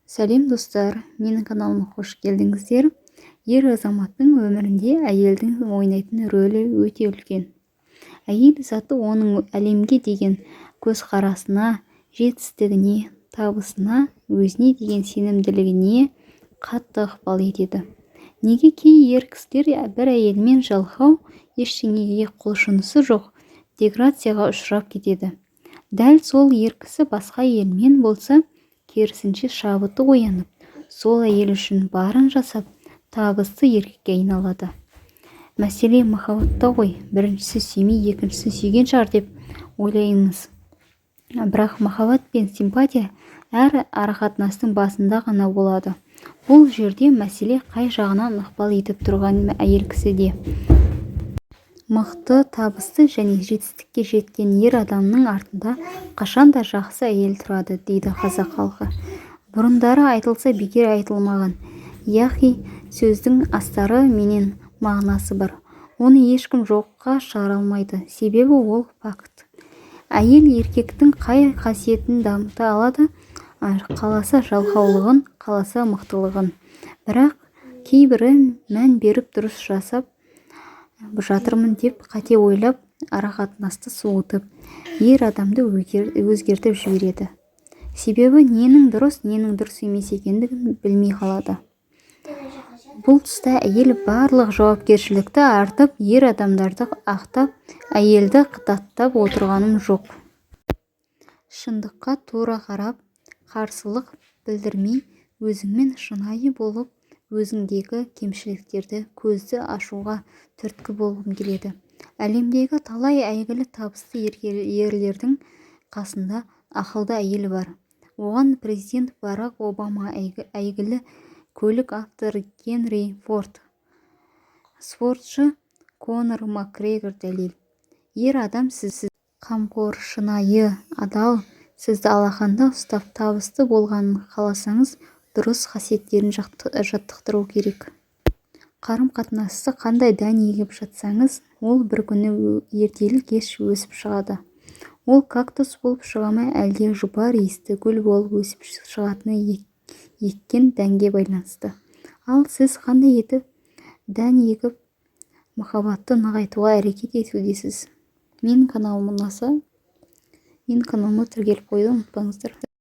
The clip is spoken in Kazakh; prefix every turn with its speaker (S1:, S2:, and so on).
S1: Сәлем достар, менің каналыма қош келдіңіздер. Ер азаматтың өмірінде әйелдің ойнайтын рөлі өте үлкен. Әйел заты оның әлемге деген көзқарасына, жетістігіне, табысына, өзіне деген сенімділігіне қатты ықпал етеді. Неге кей ер кісілер бір әйелмен жалқау, ештеңеге құлшынысы жоқ, деградацияға ұшырап кетеді. Дәл сол ер кісі басқа әйелмен болса, керісінше шабыты оянып, сол әйел үшін барын жасап, табысты еркекке айналады. Мәселе махаббатта ғой, біріншісі сүймей, екіншісі сүйген шығар деп ойлаймыз. Бірақ махаббат пен симпатия әр арақатынастың басында ғана болады. Бұл жерде мәселе қай жағынан ықпал етіп тұрған әйел кісіде. Мықты, табысты және жетістікке жеткен ер адамның артында қашанда жақсы әйел тұрады, дейді қазақ халқы. Бұрындары айтылса бекер айтылмаған. Яғни сөздің астары менен мағынасы бар. Оны ешкім жоққа шығара алмайды. Себебі ол факт. Әйел еркектің қай қасиетін дамыта алады? Қаласа жалқаулығын, қаласа мықтылығын. Бірақ кейбірі мән беріп дұрыс жасап жатырмын деп қате ойлап, арақатынасты суытып, ер адамды өзгертіп жібереді. Себебі ненің дұрыс емес екендігін білмей қалады. Бұл тұста әйел барлық жауапкершілікті артып, ер адамдарды ақтап, әйелді қытаттап отырғаным жоқ. Шындыққа тура қарап, қарсылық білдірмей, өзіңмен шынайы болып, өзіңдегі кемшіліктерді көзді ашуға түрткі болғым келеді. Әлемдегі талай әйгілі табысты ерлердің қасында ақылды әйел бар. Оған президент Барак Обама, әйгілі көлік авторы Генри Форд, спортшы Конор Макгрегор дәлел. Ер адам сіз қамқор, шынайы, адал, сізді алақанда ұстап табысты болғанын қаласаңыз, дұрыс қасиеттерін жаттықтыру керек. Қарым-қатынасты қандай дән егіп жатсаңыз, ол бір күні ертелі-кеш өсіп шығады. Ол кактус болып шыға ма, әлде жұпар иісті гүл болып өсіп шығатыны еккен дәнге байланысты. Ал сіз қандай етіп дән егіп махаббатты нығайтуға әрекет етудесіз? Менің каналыма тіркеліп қойды, ұмытпаңыздар.